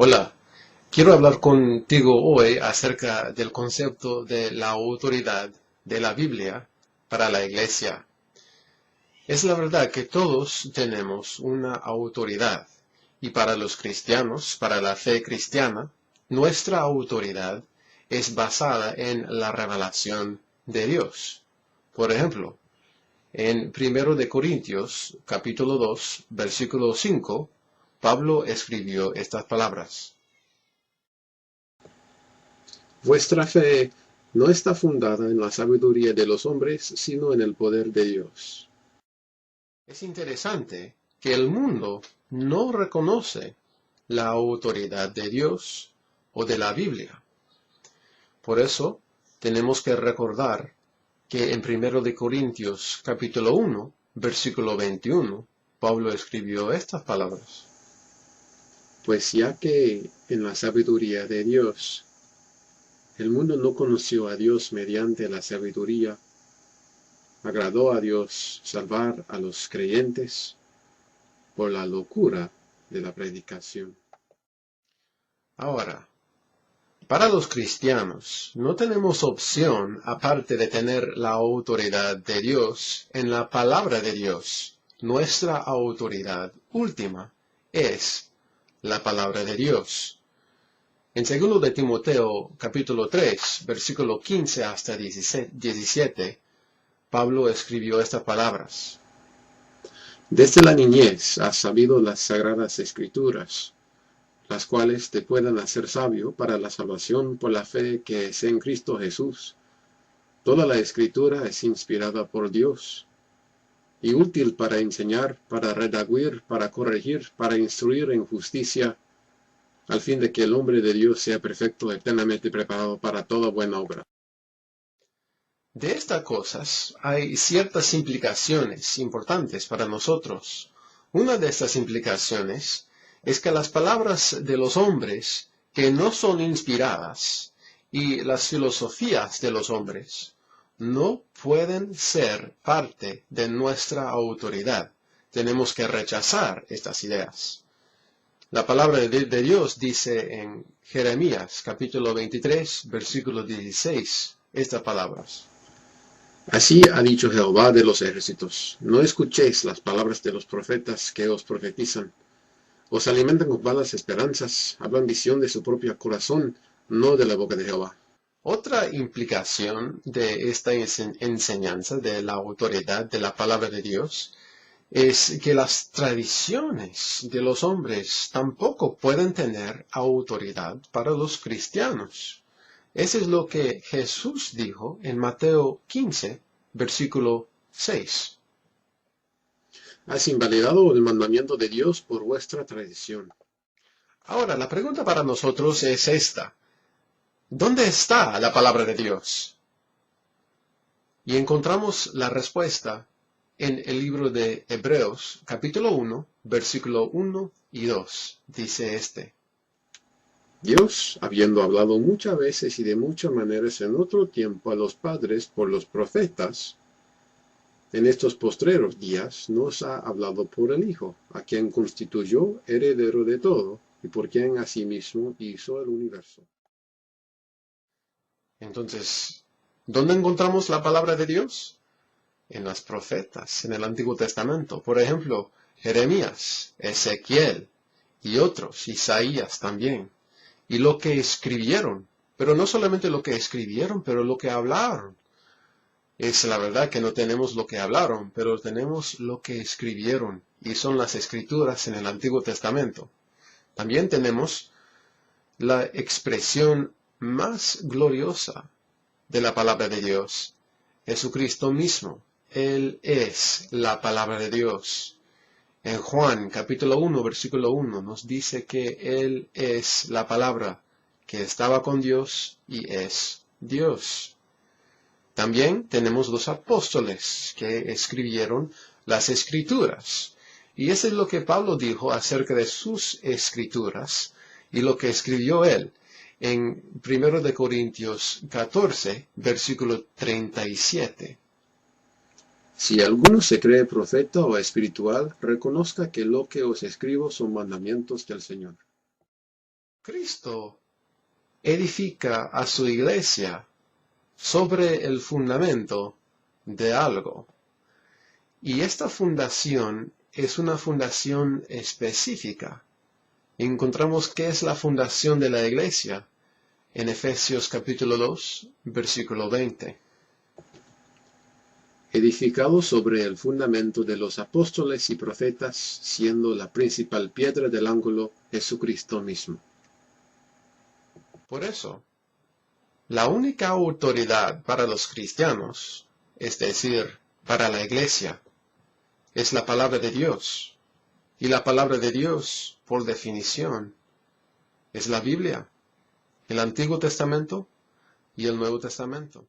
Hola, quiero hablar contigo hoy acerca del concepto de la autoridad de la Biblia para la Iglesia. Es la verdad que todos tenemos una autoridad, y para los cristianos, para la fe cristiana, nuestra autoridad es basada en la revelación de Dios. Por ejemplo, en 1 de Corintios, capítulo 2, versículo 5, Pablo escribió estas palabras. Vuestra fe no está fundada en la sabiduría de los hombres, sino en el poder de Dios. Es interesante que el mundo no reconoce la autoridad de Dios o de la Biblia. Por eso, tenemos que recordar que en 1 de Corintios capítulo 1, versículo 21, Pablo escribió estas palabras. Pues ya que en la sabiduría de Dios, el mundo no conoció a Dios mediante la sabiduría, agradó a Dios salvar a los creyentes por la locura de la predicación. Ahora, para los cristianos, no tenemos opción aparte de tener la autoridad de Dios en la palabra de Dios. Nuestra autoridad última es la palabra de Dios. En 2 de Timoteo, capítulo 3, versículo 15 hasta 17, Pablo escribió estas palabras. Desde la niñez has sabido las sagradas escrituras, las cuales te puedan hacer sabio para la salvación por la fe que es en Cristo Jesús. Toda la escritura es inspirada por Dios y útil para enseñar, para redarguir, para corregir, para instruir en justicia, al fin de que el hombre de Dios sea perfecto y plenamente preparado para toda buena obra. De estas cosas hay ciertas implicaciones importantes para nosotros. Una de estas implicaciones es que las palabras de los hombres que no son inspiradas y las filosofías de los hombres no pueden ser parte de nuestra autoridad. Tenemos que rechazar estas ideas. La palabra de Dios dice en Jeremías capítulo 23, versículo 16, estas palabras. Así ha dicho Jehová de los ejércitos: no escuchéis las palabras de los profetas que os profetizan. Os alimentan con vanas esperanzas, hablan visión de su propio corazón, no de la boca de Jehová. Otra implicación de esta enseñanza de la autoridad de la palabra de Dios es que las tradiciones de los hombres tampoco pueden tener autoridad para los cristianos. Eso es lo que Jesús dijo en Mateo 15, versículo 6. Has invalidado el mandamiento de Dios por vuestra tradición. Ahora, la pregunta para nosotros es esta. ¿Dónde está la palabra de Dios? Y encontramos la respuesta en el libro de Hebreos, capítulo 1, versículo 1 y 2. Dice este. Dios, habiendo hablado muchas veces y de muchas maneras en otro tiempo a los padres por los profetas, en estos postreros días nos ha hablado por el Hijo, a quien constituyó heredero de todo, y por quien asimismo hizo el universo. Entonces, ¿dónde encontramos la palabra de Dios? En las profetas, en el Antiguo Testamento. Por ejemplo, Jeremías, Ezequiel y otros, Isaías también. Y lo que escribieron, pero no solamente lo que escribieron, pero lo que hablaron. Es la verdad que no tenemos lo que hablaron, pero tenemos lo que escribieron, y son las escrituras en el Antiguo Testamento. También tenemos la expresión más gloriosa de la palabra de Dios, Jesucristo mismo. Él es la palabra de Dios. En Juan capítulo 1, versículo 1 nos dice que Él es la palabra que estaba con Dios y es Dios. También tenemos los apóstoles que escribieron las escrituras. Y eso es lo que Pablo dijo acerca de sus escrituras y lo que escribió él en 1 de Corintios 14, versículo 37. Si alguno se cree profeta o espiritual, reconozca que lo que os escribo son mandamientos del Señor. Cristo edifica a su iglesia sobre el fundamento de algo. Y esta fundación es una fundación específica. Encontramos qué es la fundación de la iglesia en Efesios capítulo 2, versículo 20. Edificado sobre el fundamento de los apóstoles y profetas, siendo la principal piedra del ángulo Jesucristo mismo. Por eso, la única autoridad para los cristianos, es decir, para la iglesia, es la palabra de Dios. Y la palabra de Dios, por definición, es la Biblia, el Antiguo Testamento y el Nuevo Testamento.